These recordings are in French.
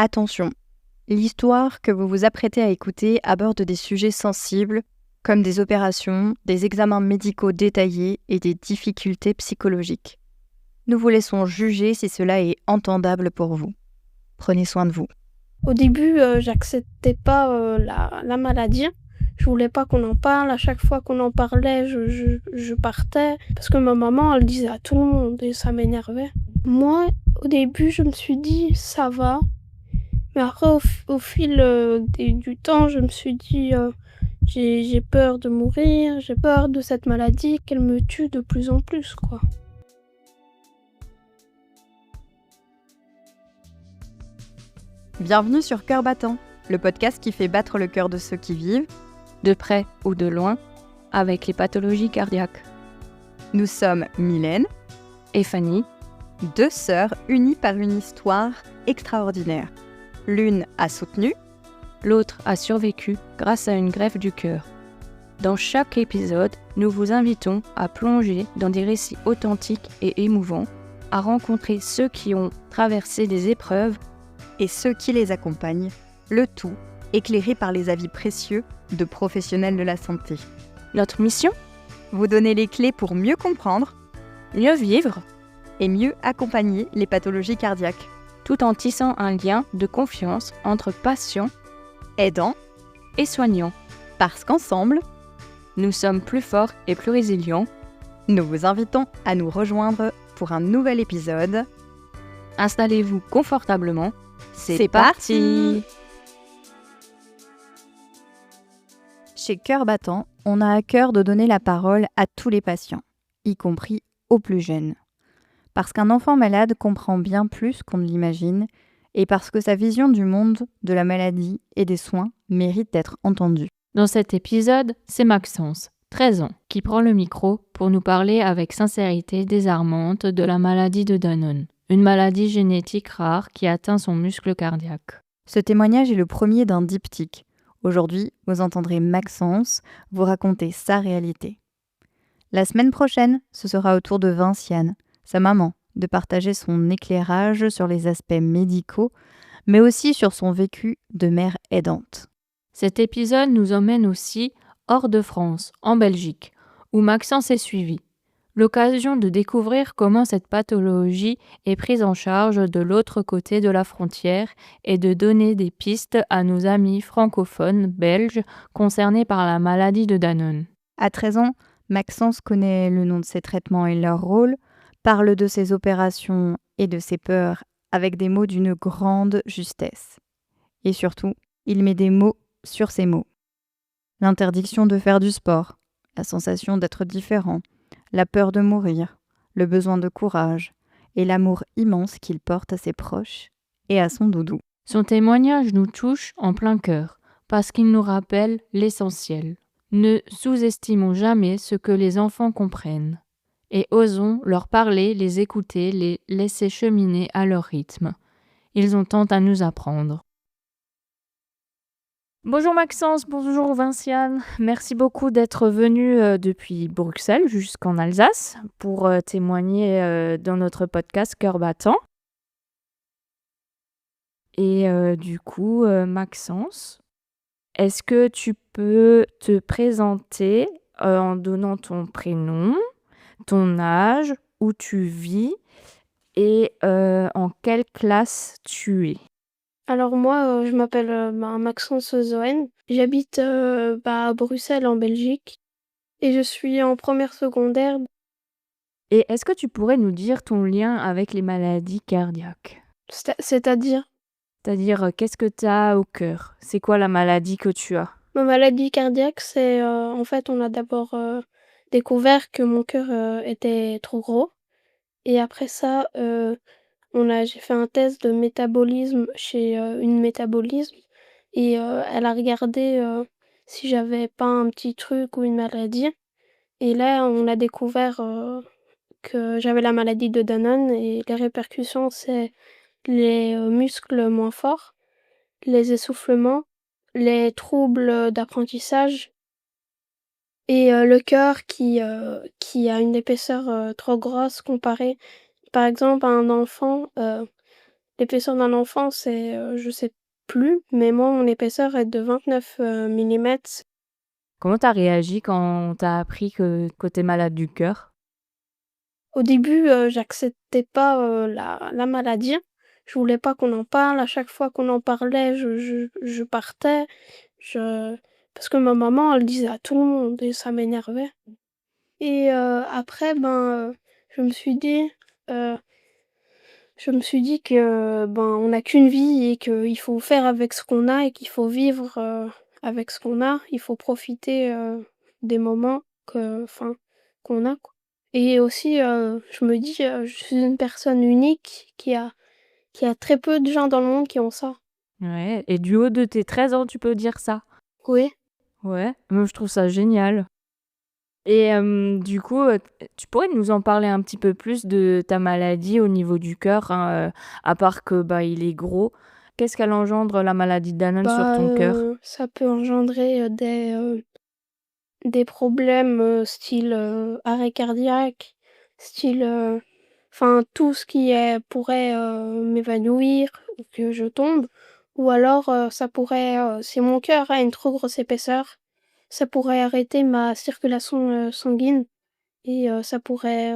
Attention, l'histoire que vous vous apprêtez à écouter aborde des sujets sensibles comme des opérations, des examens médicaux détaillés et des difficultés psychologiques. Nous vous laissons juger si cela est entendable pour vous. Prenez soin de vous. Au début, j'acceptais pas la maladie. Je voulais pas qu'on en parle. À chaque fois qu'on en parlait, je partais parce que ma maman, elle disait à tout le monde et ça m'énervait. Moi, au début, je me suis dit ça va, mais après, au fil du temps, je me suis dit j'ai peur de mourir, j'ai peur de cette maladie, qu'elle me tue de plus en plus, quoi. Bienvenue sur Cœur battant, le podcast qui fait battre le cœur de ceux qui vivent, de près ou de loin, avec les pathologies cardiaques. Nous sommes Mylène et Fanny, deux sœurs unies par une histoire extraordinaire. L'une a soutenu, l'autre a survécu grâce à une greffe du cœur. Dans chaque épisode, nous vous invitons à plonger dans des récits authentiques et émouvants, à rencontrer ceux qui ont traversé des épreuves et ceux qui les accompagnent, le tout éclairé par les avis précieux de professionnels de la santé. Notre mission ? Vous donner les clés pour mieux comprendre, mieux vivre et mieux accompagner les pathologies cardiaques, tout en tissant un lien de confiance entre patients, aidants et soignants. Parce qu'ensemble, nous sommes plus forts et plus résilients. Nous vous invitons à nous rejoindre pour un nouvel épisode. Installez-vous confortablement. C'est parti. Chez Cœur battant, on a à cœur de donner la parole à tous les patients, y compris aux plus jeunes. Parce qu'un enfant malade comprend bien plus qu'on ne l'imagine, et parce que sa vision du monde, de la maladie et des soins mérite d'être entendue. Dans cet épisode, c'est Maxence, 13 ans, qui prend le micro pour nous parler avec sincérité désarmante de la maladie de Danon, une maladie génétique rare qui atteint son muscle cardiaque. Ce témoignage est le premier d'un diptyque. Aujourd'hui, vous entendrez Maxence vous raconter sa réalité. La semaine prochaine, ce sera au tour de Vinciane, sa maman, de partager son éclairage sur les aspects médicaux, mais aussi sur son vécu de mère aidante. Cet épisode nous emmène aussi hors de France, en Belgique, où Maxence est suivi. L'occasion de découvrir comment cette pathologie est prise en charge de l'autre côté de la frontière et de donner des pistes à nos amis francophones belges concernés par la maladie de Danon. À 13 ans, Maxence connaît le nom de ses traitements et leur rôle, parle de ses opérations et de ses peurs avec des mots d'une grande justesse. Et surtout, il met des mots sur ces mots. L'interdiction de faire du sport, la sensation d'être différent, la peur de mourir, le besoin de courage et l'amour immense qu'il porte à ses proches et à son doudou. Son témoignage nous touche en plein cœur parce qu'il nous rappelle l'essentiel. Ne sous-estimons jamais ce que les enfants comprennent et osons leur parler, les écouter, les laisser cheminer à leur rythme. Ils ont tant à nous apprendre. Bonjour Maxence, bonjour Vinciane. Merci beaucoup d'être venu depuis Bruxelles jusqu'en Alsace pour témoigner dans notre podcast Cœur battant. Et du coup, Maxence, est-ce que tu peux te présenter en donnant ton prénom, ton âge, où tu vis et en quelle classe tu es ? Alors moi, je m'appelle Maxence Zoen. J'habite à Bruxelles en Belgique et je suis en première secondaire. Et est-ce que tu pourrais nous dire ton lien avec les maladies cardiaques ? C'est-à-dire ? C'est-à-dire, qu'est-ce que tu as au cœur ? C'est quoi la maladie que tu as ? Ma maladie cardiaque, c'est en fait, on a d'abord découvert que mon cœur était trop gros. Et après ça, j'ai fait un test de métabolisme chez une métabolisme et elle a regardé si j'avais pas un petit truc ou une maladie. Et là, on a découvert que j'avais la maladie de Danon et les répercussions, c'est les muscles moins forts, les essoufflements, les troubles d'apprentissage et le cœur qui a une épaisseur trop grosse comparée, par exemple, à un enfant. l'épaisseur d'un enfant, c'est, je sais plus, mais moi, mon épaisseur est de 29 millimètres. Comment t'as réagi quand t'as appris que tu malade du cœur? Au début, j'acceptais pas, la maladie. Je voulais pas qu'on en parle. À chaque fois qu'on en parlait, je partais. Je Parce que ma maman, elle disait à tout le monde et ça m'énervait. Et après, je me suis dit, heu, que, on n'a qu'une vie et qu'il faut faire avec ce qu'on a et qu'il faut vivre, avec ce qu'on a. Il faut profiter, des moments qu'on a, quoi. Et aussi, je me dis, je suis une personne unique qui a très peu de gens dans le monde qui ont ça. Ouais, et du haut de tes 13 ans, tu peux dire ça? Oui. Ouais, moi je trouve ça génial. Et du coup, tu pourrais nous en parler un petit peu plus de ta maladie au niveau du cœur, hein, à part que, il est gros. Qu'est-ce qu'elle engendre la maladie de Danon sur ton cœur? Ça peut engendrer, des problèmes, style, arrêt cardiaque, style, tout ce qui pourrait, m'évanouir ou que je tombe. Ou alors, ça pourrait, si mon cœur a une trop grosse épaisseur, ça pourrait arrêter ma circulation, sanguine et ça pourrait,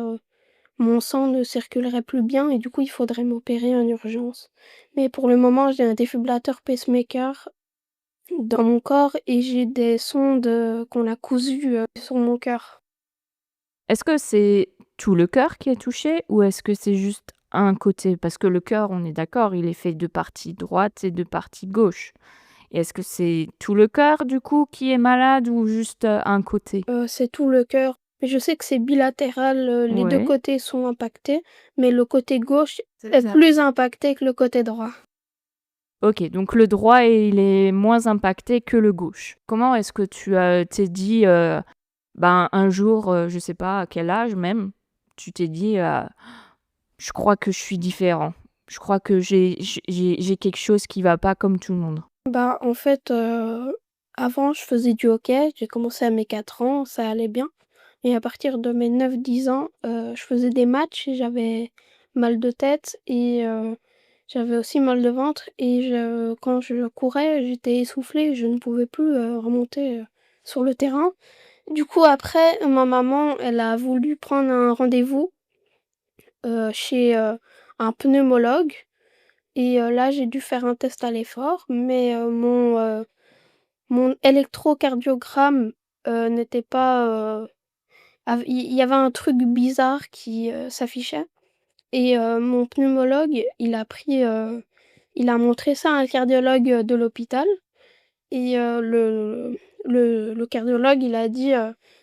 mon sang ne circulerait plus bien et du coup, il faudrait m'opérer en urgence. Mais pour le moment, j'ai un défibrillateur pacemaker dans mon corps et j'ai des sondes, qu'on a cousues, sur mon cœur. Est-ce que c'est tout le cœur qui est touché ou est-ce que c'est juste un côté? Parce que le cœur, on est d'accord, il est fait de partie droite et de partie gauche. Et est-ce que c'est tout le cœur, du coup, qui est malade ou juste, un côté? C'est tout le cœur. Mais je sais que c'est bilatéral, les 2 Ouais. côtés sont impactés, mais le côté gauche C'est est ça. plus impacté que le côté droit. OK, donc le droit, il est moins impacté que le gauche. Comment est-ce que tu, t'es dit, un jour, je sais pas à quel âge même, tu t'es dit, «Je crois que je suis différent. Je crois que j'ai quelque chose qui va pas comme tout le monde». En fait, avant je faisais du hockey, j'ai commencé à mes 4 ans, ça allait bien et à partir de mes 9-10 ans, je faisais des matchs et j'avais mal de tête et j'avais aussi mal de ventre et quand je courais, j'étais essoufflée, je ne pouvais plus, remonter, sur le terrain. Du coup après, ma maman, elle a voulu prendre un rendez-vous, chez, un pneumologue et là j'ai dû faire un test à l'effort mais mon électrocardiogramme, n'était pas, il y avait un truc bizarre qui, s'affichait et mon pneumologue, il a montré ça à un cardiologue, de l'hôpital et le cardiologue, il a dit,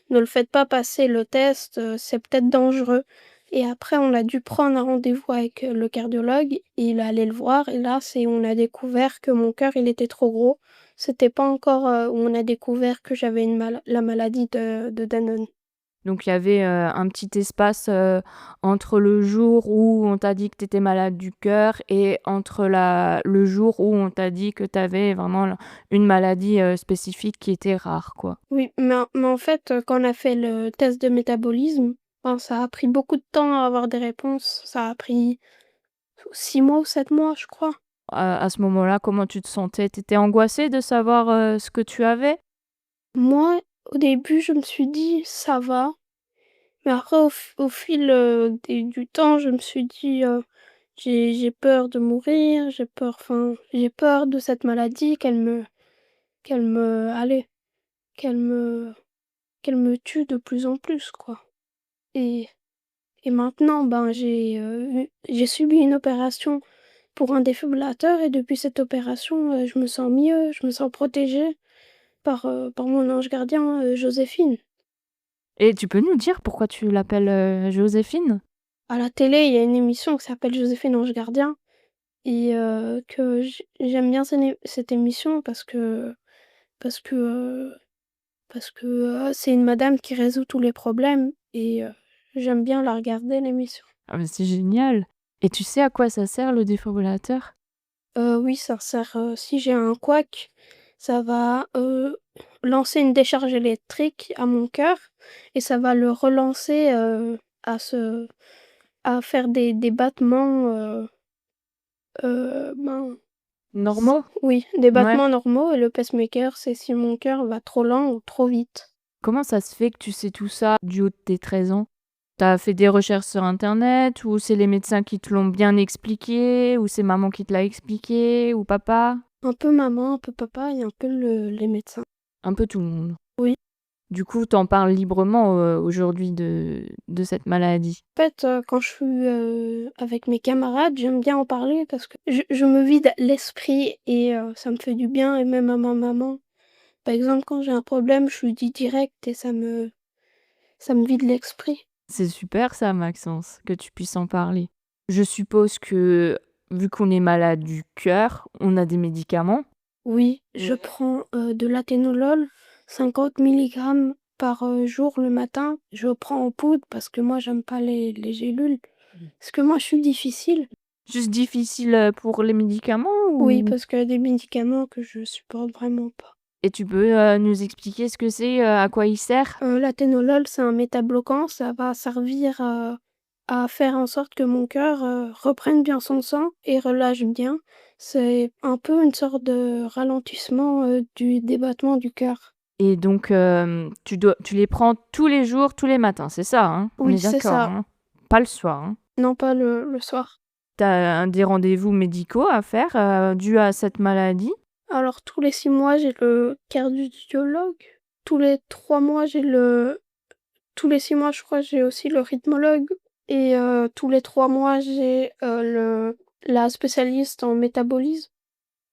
«Ne le faites pas passer le test, c'est peut-être dangereux» et après on a dû prendre un rendez-vous avec, le cardiologue et il est allé le voir et là, c'est où on a découvert que mon cœur, il était trop gros. C'était pas encore, où on a découvert que j'avais la maladie de Danon. Donc il y avait, un petit espace, entre le jour où on t'a dit que tu étais malade du cœur et entre le jour où on t'a dit que tu avais vraiment une maladie, spécifique qui était rare, quoi. Oui, mais en fait, quand on a fait le test de métabolisme, ça a pris beaucoup de temps à avoir des réponses. Ça a pris 6 mois ou 7 mois, je crois. À ce moment-là, comment tu te sentais? Tu étais angoissée de savoir, ce que tu avais? Moi, au début, je me suis dit: «Ça va», mais après au fil, du temps, je me suis dit, «J'ai peur de mourir, j'ai peur de cette maladie, qu'elle me allez, qu'elle me qu'elle me tue de plus en plus, quoi» et maintenant, j'ai subi une opération pour un défibrillateur et depuis cette opération, je me sens mieux, je me sens protégée par mon ange gardien, Joséphine. Et tu peux nous dire pourquoi tu l'appelles, Joséphine? À la télé, il y a une émission qui s'appelle Joséphine Ange Gardien et que j'aime bien cette émission parce que, heu parce que, c'est une madame qui résout tous les problèmes et j'aime bien la regarder l'émission. Ah mais c'est génial! Et tu sais à quoi ça sert le défibrillateur? Oui, ça sert, si j'ai un couac, ça va, lancer une décharge électrique à mon cœur et ça va le relancer, à faire des battements, Ben, Normaux? oui, des Ouais. battements normaux et le pacemaker, c'est si mon cœur va trop lent ou trop vite. Comment ça se fait que tu sais tout ça du haut de tes 13 ans? T'as fait des recherches sur internet ou c'est les médecins qui te l'ont bien expliqué ou c'est maman qui te l'a expliqué ou papa? Un peu maman, un peu papa et un peu les médecins. Un peu tout le monde. Oui. Du coup, t'en parles librement, aujourd'hui de cette maladie? En fait, quand je suis, avec mes camarades, j'aime bien en parler parce que je me vide l'esprit et ça me fait du bien et même à ma maman. Par exemple, quand j'ai un problème, je lui dis direct et ça me vide l'esprit. C'est super ça, Maxence, que tu puisses en parler. Je suppose que, vu qu'on est malade du cœur, on a des médicaments? Oui, je prends, de l'athénolol, 50 milligrammes par, jour le matin. Je prends en poudre parce que moi j'aime pas les gélules. Parce que moi je suis difficile. Juste difficile, pour les médicaments Oui, ou parce qu'il y a des médicaments que je supporte vraiment pas. et tu peux, nous expliquer ce que c'est, à quoi il sert? L'athénolol, c'est un métabloquant, ça va servir, à faire en sorte que mon cœur, reprenne bien son sang et relâche bien. C'est un peu une sorte de ralentissement, des battements du cœur. Et donc, tu les prends tous les jours, tous les matins, c'est ça, hein? On Oui, est c'est d'accord, ça. hein? Pas le soir, hein? Non, pas le soir. Tu as des rendez-vous médicaux à faire, dus à cette maladie? Alors tous les 6 mois, j'ai le cardiologue. Tous les 3 mois, tous les 6 mois, je crois, j'ai aussi le rythmologue et tous les 3 mois, j'ai, la spécialiste en métabolisme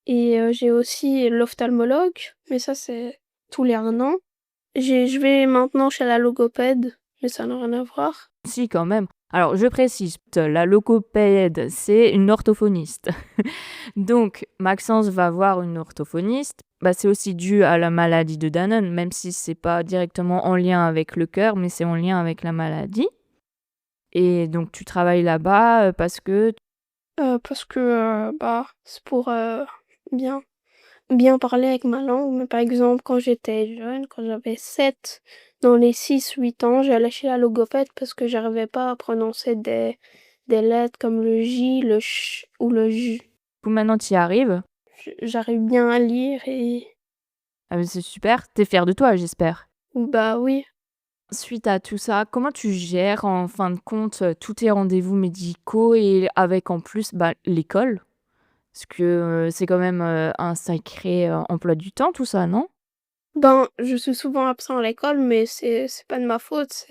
et j'ai aussi l'ophtalmologue, mais ça, c'est tous les 1 an. Je vais maintenant chez la logopède, mais ça n'a rien à voir. Si, quand même. Alors, je précise, la logopède, c'est une orthophoniste. Donc, Maxence va voir une orthophoniste. Bah, c'est aussi dû à la maladie de Danon, même si c'est pas directement en lien avec le cœur, mais c'est en lien avec la maladie. Et donc, tu travailles là-bas parce que... Parce que, bah, c'est pour, bien parler avec ma langue, mais par exemple, quand j'étais jeune, quand j'avais 7, dans les 6-8 ans, j'allais chez la logopède parce que j'arrivais pas à prononcer des lettres comme le J, le ch ou le J. Vous, maintenant, tu y arrives. J'arrive bien à lire et Ah, mais c'est super. T'es fière de toi, j'espère. bah oui. Suite à tout ça, comment tu gères en fin de compte tous tes rendez-vous médicaux et avec en plus bah, l'école? Parce que c'est quand même un sacré emploi du temps, tout ça, non? Ben, je suis souvent absent à l'école, mais c'est pas de ma faute,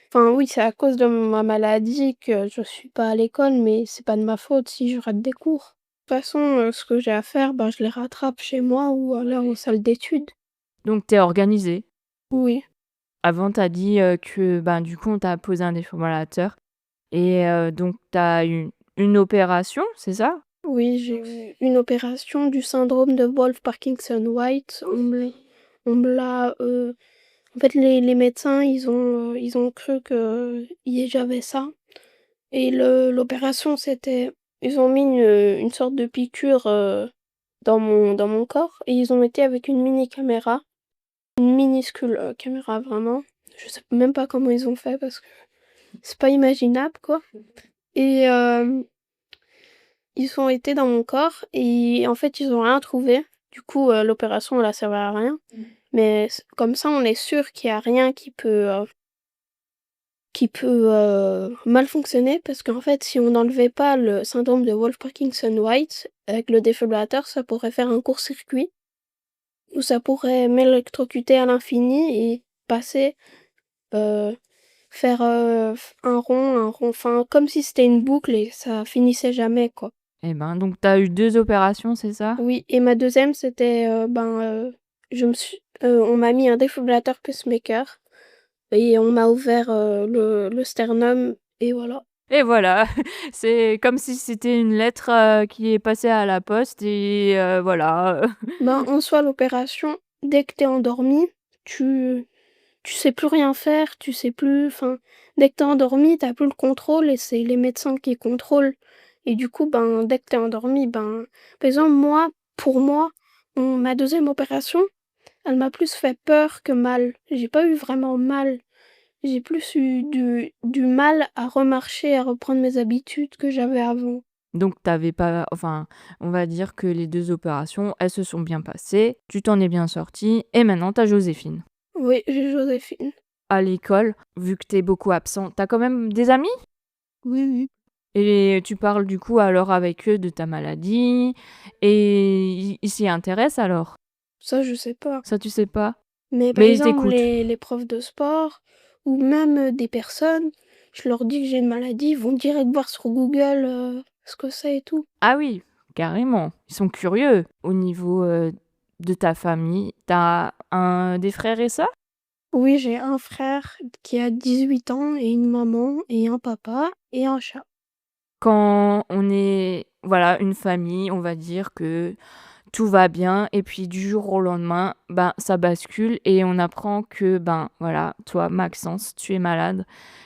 enfin oui, c'est à cause de ma maladie que je suis pas à l'école, mais c'est pas de ma faute si je rate des cours. De toute façon, ce que j'ai à faire, ben, je les rattrape chez moi ou alors en salle d'études. Donc t'es organisée. Oui. Avant, t'as dit que ben, du coup, on t'a posé un défibrillateur et donc t'as eu une opération, c'est ça? Oui, j'ai eu une opération du syndrome de Wolff-Parkinson-White. En fait, les médecins, ils ont cru que j'avais ça et l'opération, c'était ils ont mis une sorte de piqûre, dans mon corps et ils ont été avec une mini caméra, une minuscule, caméra vraiment. Je sais même pas comment ils ont fait parce que c'est pas imaginable, quoi et ils ont été dans mon corps et en fait, ils ont rien trouvé. Du coup, l'opération, elle a servi à rien. Mais comme ça, on est sûr qu'il y a rien qui peut mal fonctionner parce qu'en fait, si on n'enlevait pas le syndrome de Wolff-Parkinson-White, avec le défibrillateur, ça pourrait faire un court-circuit ou ça pourrait m'électrocuter à l'infini et passer, heu, faire, un rond, enfin, comme si c'était une boucle et ça finissait jamais, quoi. Eh ben, donc t'as eu 2 opérations, c'est ça? Oui et ma deuxième c'était, on m'a mis un défibrillateur pacemaker et on m'a ouvert, le sternum et voilà. Et voilà, c'est comme si c'était une lettre qui est passée à la poste et voilà. Ben, en soi, l'opération, dès que tu es endormi, tu tu sais plus rien faire, tu sais plus enfin, dès que tu es endormi, tu as plus le contrôle et c'est les médecins qui contrôlent et du coup, ben, dès que tu es endormi, ben par exemple, pour moi, ma deuxième opération, elle m'a plus fait peur que mal. J'ai pas eu vraiment mal. J'ai plus eu du mal à remarcher, à reprendre mes habitudes que j'avais avant. Donc t'avais pas enfin, on va dire que les 2 opérations, elles se sont bien passées, tu t'en es bien sortie et maintenant tu as Joséphine. Oui, j'ai Joséphine. À l'école, vu que tu es beaucoup absent, tu as quand même des amis? Oui, oui. Et tu parles du coup alors avec eux de ta maladie et ils s'y intéressent alors? Ça, je sais pas. Ça, tu sais pas? Mais par Mais ils exemple, t'écoutent? les profs de sport ou même, des personnes, je leur dis que j'ai une maladie, ils vont direct voir sur Google, ce que c'est et tout. Ah oui, carrément. Ils sont curieux. Au niveau, de ta famille, des frères et sœurs? Oui, j'ai un frère qui a 18 ans et une maman et un papa et un chat. Quand on est, voilà, une famille, on va dire que tout va bien et puis du jour au lendemain, ben, ça bascule et on apprend que, ben, voilà, toi, Maxence, tu es malade.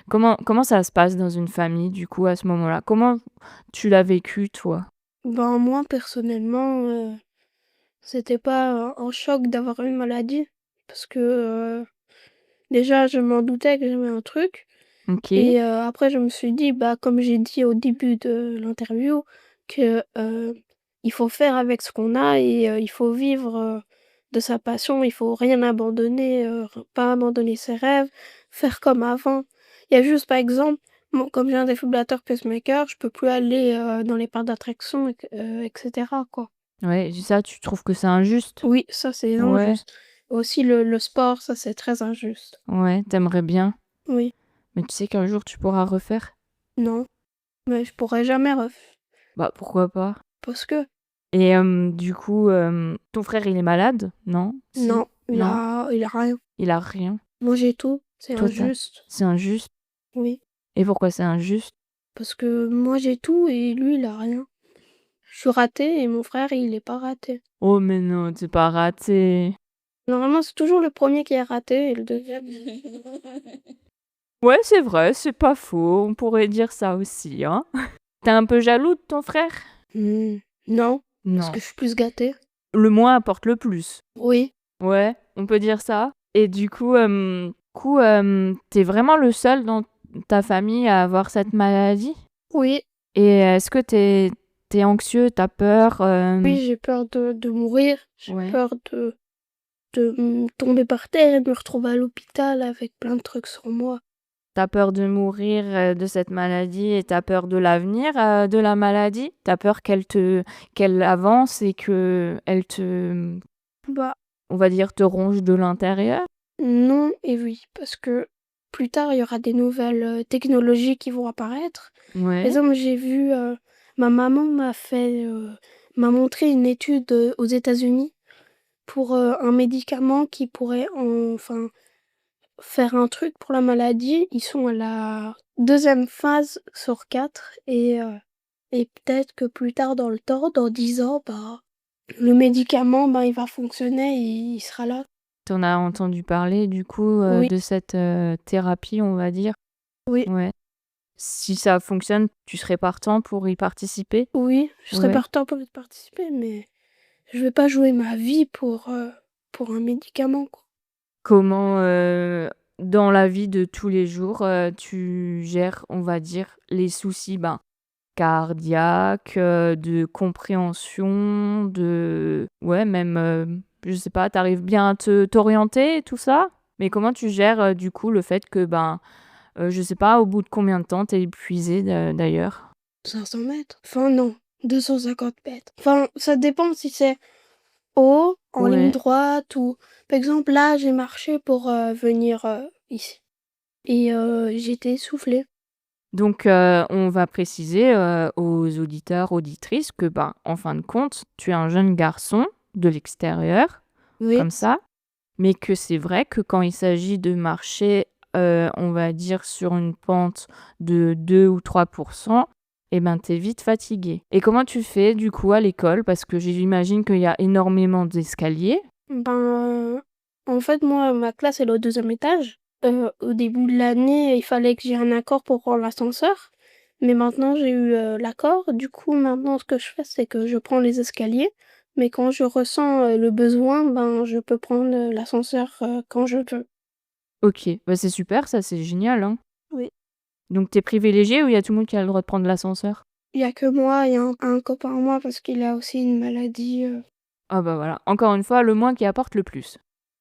Comment ça se passe dans une famille, du coup, à ce moment-là? Comment tu l'as vécu, toi? Ben, moi, personnellement, c'était pas, un choc d'avoir une maladie parce que, déjà, je m'en doutais que j'avais un truc OK. et après je me suis dit, bah, comme j'ai dit au début de l'interview que, il faut faire avec ce qu'on a et il faut vivre, de sa passion. Il faut rien abandonner, pas abandonner ses rêves, faire comme avant. Il y a juste, par exemple, bon, comme j'ai un défibrillateur pacemaker, je peux plus aller, dans les parcs d'attractions et cetera, quoi. Ouais, ça, tu trouves que c'est injuste? Oui, ça, c'est Ouais, injuste. Aussi le sport, ça, c'est très injuste. ouais, t'aimerais bien, Oui, mais tu sais qu'un jour tu pourras refaire? non, mais je pourrais jamais Bah, pourquoi pas? parce que Et du coup, ton frère, il est malade? Non? Si? non, il Non? a il a rien. Il a rien? Moi, j'ai tout, c'est Toi, tu injuste. c'est injuste? Oui, Et pourquoi c'est injuste? parce que moi, j'ai tout et lui, il a rien. Je suis ratée et mon frère, il est pas raté. Oh mais non, tu pas raté. Normalement, c'est toujours le premier qui est raté et le deuxième. Ouais, c'est vrai, c'est pas faux, on pourrait dire ça aussi, hein. Tu un peu jaloux de ton frère? Non, parce Non. que je suis plus gâtée. Le moins apporte le plus. Oui, Ouais, on peut dire ça? Et du coup, tu vraiment le seul dans ta famille à avoir cette maladie? oui, Et est-ce que t'es anxieux, t'as peur, oui, j'ai peur de mourir. J'ai Ouais. peur de tomber par terre et de me retrouver à l'hôpital avec plein de trucs sur moi. Tu peur de mourir, de cette maladie et t'as peur de l'avenir, de la maladie? T'as peur qu'elle avance et qu'elle te, Bah, on va dire, te ronge de l'intérieur? non et oui, parce que plus tard, il y aura des nouvelles, technologies qui vont apparaître. Par Ouais. exemple, j'ai vu, ma maman m'a montré une étude, aux États-Unis pour, un médicament qui pourrait enfin faire un truc pour la maladie. Ils sont à la deuxième phase sur 4 et peut-être que plus tard dans le temps, dans 10 ans, bah, le médicament, ben, il va fonctionner et il sera là. T'en as entendu parler du coup, Oui, de cette, thérapie, on va dire? oui, Ouais. Si ça fonctionne, tu serais partant pour y participer? oui, je serais Ouais. partant pour y participer, mais je vais pas jouer ma vie pour un médicament, quoi. Comment, dans la vie de tous les jours, tu gères, on va dire, les soucis, ben, cardiaques, de compréhension, de ouais, même, je sais pas, tu arrives bien à t'orienter, tout ça? Mais comment tu gères, du coup, le fait que, ben, je sais pas, au bout de combien de temps tu es épuisée d'ailleurs? 500 mètres? Enfin non, 250 mètres. Enfin, ça dépend si c'est haut, en ligne Ouais. droite ou par exemple là, j'ai marché pour, venir, ici et j'étais essoufflée. Donc, on va préciser, aux auditeurs, auditrices que, ben, en fin de compte, tu es un jeune garçon de l'extérieur, Oui, comme ça, mais que c'est vrai que quand il s'agit de marcher, on va dire sur une pente de 2 ou 3, et ben, tu es vite fatigué. Et comment tu fais du coup à l'école? Parce que j'imagine qu'il y a énormément d'escaliers. ben, en fait, moi, ma classe, elle est au deuxième étage. Au début de l'année, il fallait que j'ai un accord pour prendre l'ascenseur, mais maintenant j'ai eu, l'accord. Du coup, maintenant, ce que je fais, c'est que je prends les escaliers, mais quand je ressens, le besoin, ben, je peux prendre, l'ascenseur, quand je veux. OK, bah, c'est super ça, c'est génial, hein. Oui. Donc tu es privilégié ou il y a tout le monde qui a le droit de prendre l'ascenseur? Il y a que moi et un copain à moi parce qu'il a aussi une maladie. Ah bah voilà, encore une fois, le moins qui apporte le plus.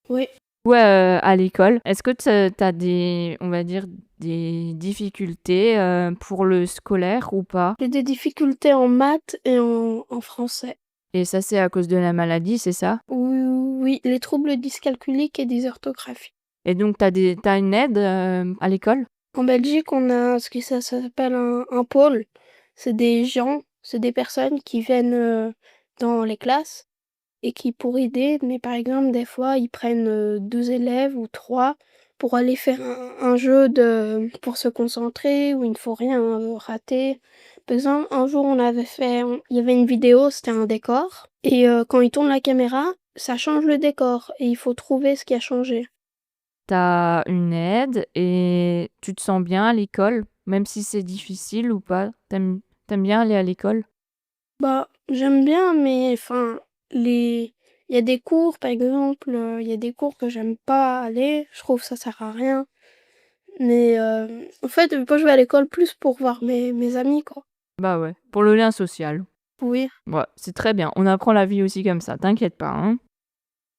Oui. Ouais, à l'école, est-ce que tu as des, on va dire, des difficultés pour le scolaire ou pas? J'ai des difficultés en maths et en français. Et ça, c'est à cause de la maladie, c'est ça? Oui, oui, les troubles dyscalculiques et dysorthographie. Et donc, t'as une aide à l'école? En Belgique, on a ce qui ça s'appelle un pôle. C'est des personnes qui viennent dans les classes et qui pour aider, mais par exemple, des fois, ils prennent 2 élèves ou 3 pour aller faire un jeu pour se concentrer où il ne faut rien rater. Par exemple, un jour, il y avait une vidéo, c'était un décor, et quand ils tournent la caméra, ça change le décor et il faut trouver ce qui a changé. T'as une aide et tu te sens bien à l'école, même si c'est difficile ou pas? T'aimes bien aller à l'école? Bah, j'aime bien, mais enfin, il y a des cours, par exemple, il y a des cours que j'aime pas aller, je trouve ça sert à rien. Mais en fait, moi, je vais à l'école plus pour voir mes amis, quoi. Bah ouais, pour le lien social. Oui. Ouais, c'est très bien. On apprend la vie aussi comme ça, t'inquiète pas, hein.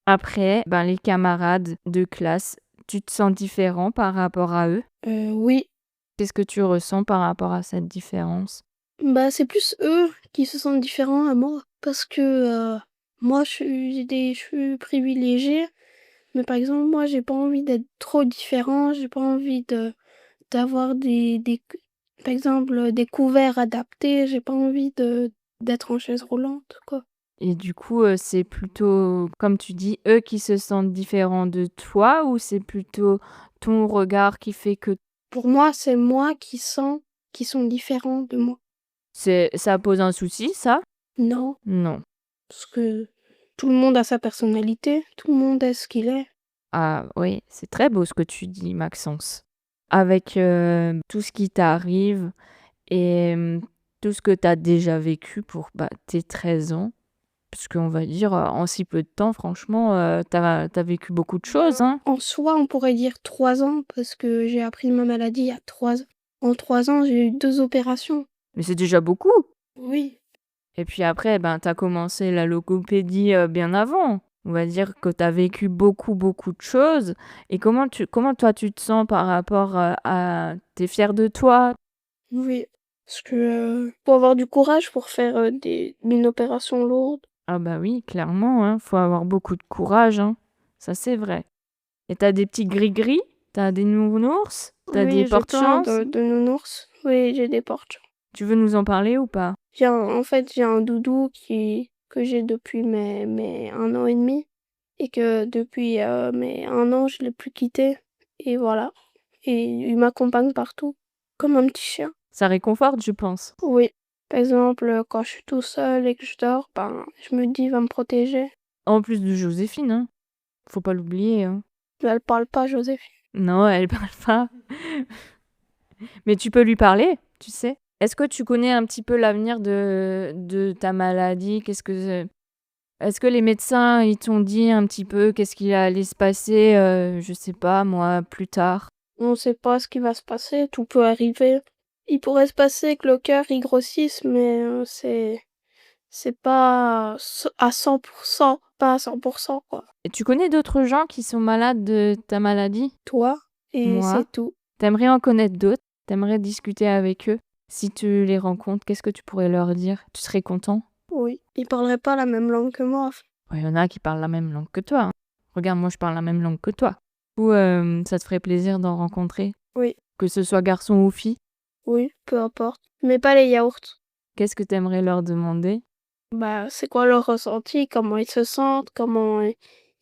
Après, ben, les camarades de classe, tu te sens différent par rapport à eux? Oui. Qu'est-ce que tu ressens par rapport à cette différence? Bah, c'est plus eux qui se sentent différents à moi. Parce que moi, je suis privilégiée. Mais par exemple, moi, j'ai pas envie d'être trop différent. J'ai pas envie d'avoir par exemple, des couverts adaptés. J'ai pas envie d'être en chaise roulante, quoi. Et du coup, c'est plutôt, comme tu dis, eux qui se sentent différents de toi ou c'est plutôt ton regard qui fait que Pour moi, c'est moi qui sens qu'ils sont différents de moi. ça pose un souci, ça? Non, Non. parce que tout le monde a sa personnalité, tout le monde est ce qu'il est. Ah oui, c'est très beau ce que tu dis, Maxence. Avec tout ce qui t'arrive et tout ce que tu as déjà vécu pour bah, tes 13 ans, parce qu'on va dire, en si peu de temps, franchement, tu as vécu beaucoup de choses, hein. En soi, on pourrait dire 3 ans, parce que j'ai appris ma maladie il y a 3 ans. En 3 ans, j'ai eu 2 opérations. Mais c'est déjà beaucoup. Oui. Et puis après, ben, tu as commencé la logopédie bien avant. On va dire que tu as vécu beaucoup, beaucoup de choses. Et comment toi, tu te sens par rapport à... T'es fière de toi? Oui. Parce que faut avoir du courage pour faire une opération lourde. Ah bah oui, clairement, hein, faut avoir beaucoup de courage, hein. Ça, c'est vrai. Et t'as des petits gris-gris? T'as des nounours? T'as des Oui, j'ai plein porte-chance? de nounours. Oui, j'ai des portes. Tu veux nous en parler ou pas? J'ai un doudou que j'ai depuis mes 1 an et demi. Et que depuis mes 1 an, je l'ai plus quitté. Et voilà. Et il m'accompagne partout, comme un petit chien. Ça réconforte, je pense. Oui. Par exemple, quand je suis tout seul et que je dors, ben, je me dis, il va me protéger. En plus de Joséphine, hein. Faut pas l'oublier, hein. Mais elle parle pas, Joséphine. Non, elle parle pas. Mais tu peux lui parler, tu sais. Est-ce que tu connais un petit peu l'avenir de ta maladie? Est-ce que les médecins, ils t'ont dit un petit peu qu'est-ce qui allait se passer, je sais pas moi, plus tard? On ne sait pas ce qui va se passer, tout peut arriver. Il pourrait se passer que le cœur il grossisse, mais c'est pas à 100%, pas à 100%, quoi. Et tu connais d'autres gens qui sont malades de ta maladie? Toi, et Moi? c'est tout. T'aimerais en connaître d'autres? T'aimerais discuter avec eux? Si tu les rencontres, qu'est-ce que tu pourrais leur dire? Tu serais content? Oui. Ils parleraient pas la même langue que moi. Ouais, il y en a qui parlent la même langue que toi, hein. Regarde, moi, je parle la même langue que toi. Ou ça te ferait plaisir d'en rencontrer? Oui, Que ce soit garçon ou fille? oui, peu importe. Mais pas les yaourts. Qu'est-ce que t'aimerais leur demander? Bah, c'est quoi leur ressenti, comment ils se sentent, comment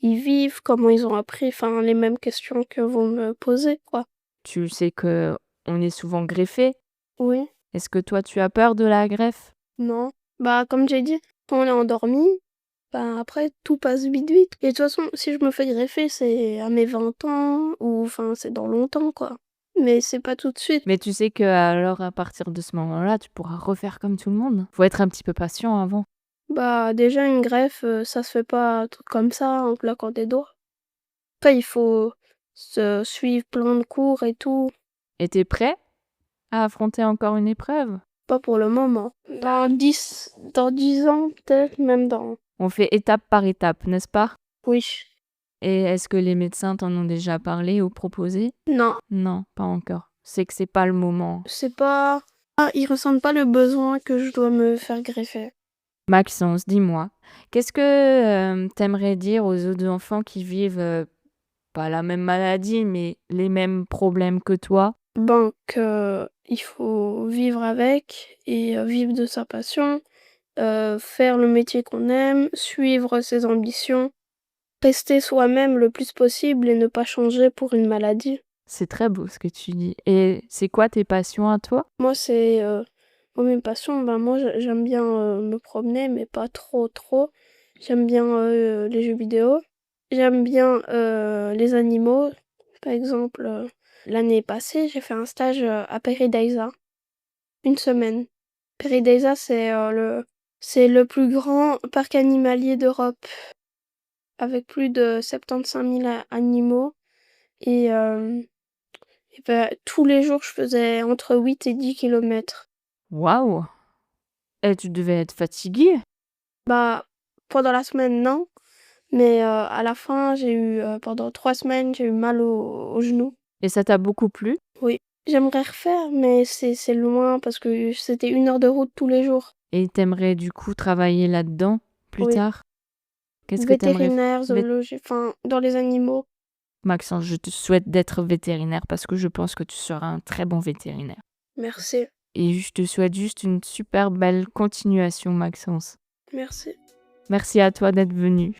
ils vivent, comment ils ont appris, enfin, les mêmes questions que vous me posez, quoi. Tu sais que on est souvent greffé. Oui, Est-ce que toi, tu as peur de la greffe? non. Bah, comme j'ai dit, quand on est endormi, bah, après, tout passe vite vite. Et de toute façon, si je me fais greffer, c'est à mes 20 ans, ou enfin, c'est dans longtemps, quoi. Mais c'est pas tout de suite. Mais tu sais que alors à partir de ce moment-là, tu pourras refaire comme tout le monde. Faut être un petit peu patient avant. Bah, déjà, une greffe, ça se fait pas comme ça, en claquant des doigts. Après, il faut se suivre plein de cours et tout. Et t'es prêt à affronter encore une épreuve? Pas pour le moment. Dans 10 ans, peut-être, même dans... On fait étape par étape, n'est-ce pas? Oui. Et est-ce que les médecins t'en ont déjà parlé ou proposé? Non, Non, pas encore. C'est que c'est pas le moment. c'est pas... ils ressentent pas le besoin que je dois me faire greffer. Maxence, dis-moi, qu'est-ce que t'aimerais dire aux autres enfants qui vivent pas la même maladie, mais les mêmes problèmes que toi? Il faut vivre avec et vivre de sa passion, faire le métier qu'on aime, suivre ses ambitions, rester soi-même le plus possible et ne pas changer pour une maladie. C'est très beau ce que tu dis. Et c'est quoi tes passions à toi? Moi, mes passions, moi j'aime bien me promener, mais pas trop. J'aime bien les jeux vidéo. J'aime bien les animaux. Par exemple, l'année passée, j'ai fait un stage à Paradisa. Une semaine. Paradisa, c'est le plus grand parc animalier d'Europe, avec plus de 75 000 animaux. Et tous les jours, je faisais entre 8 et 10 kilomètres. Waouh! Et tu devais être fatiguée? Pendant la semaine, non. Mais à la fin, pendant 3 semaines, j'ai eu mal au genou. Et ça t'a beaucoup plu? Oui. J'aimerais refaire, mais c'est loin parce que c'était 1 heure de route tous les jours. Et t'aimerais du coup travailler là-dedans plus Oui. tard? Qu'est-ce que t'aimerais Vétérinaire, zoologie, dans les animaux. Maxence, je te souhaite d'être vétérinaire parce que je pense que tu seras un très bon vétérinaire. Merci. Et je te souhaite juste une super belle continuation, Maxence. Merci. Merci à toi d'être venu.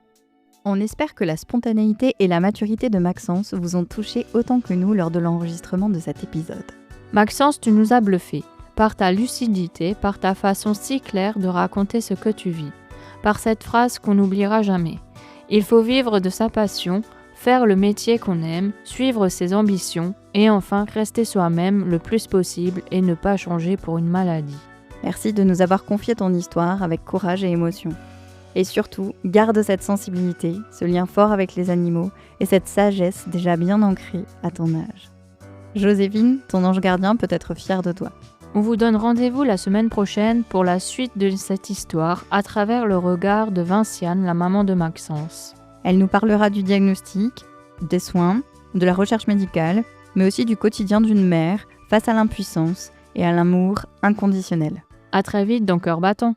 On espère que la spontanéité et la maturité de Maxence vous ont touché autant que nous lors de l'enregistrement de cet épisode. Maxence, tu nous as bluffé. Par ta lucidité, par ta façon si claire de raconter ce que tu vis. Par cette phrase qu'on n'oubliera jamais. Il faut vivre de sa passion, faire le métier qu'on aime, suivre ses ambitions et enfin rester soi-même le plus possible et ne pas changer pour une maladie. Merci de nous avoir confié ton histoire avec courage et émotion. Et surtout, garde cette sensibilité, ce lien fort avec les animaux et cette sagesse déjà bien ancrée à ton âge. Joséphine, ton ange gardien peut être fier de toi. On vous donne rendez-vous la semaine prochaine pour la suite de cette histoire à travers le regard de Vinciane, la maman de Maxence. Elle nous parlera du diagnostic, des soins, de la recherche médicale, mais aussi du quotidien d'une mère face à l'impuissance et à l'amour inconditionnel. À très vite dans Cœur Battant.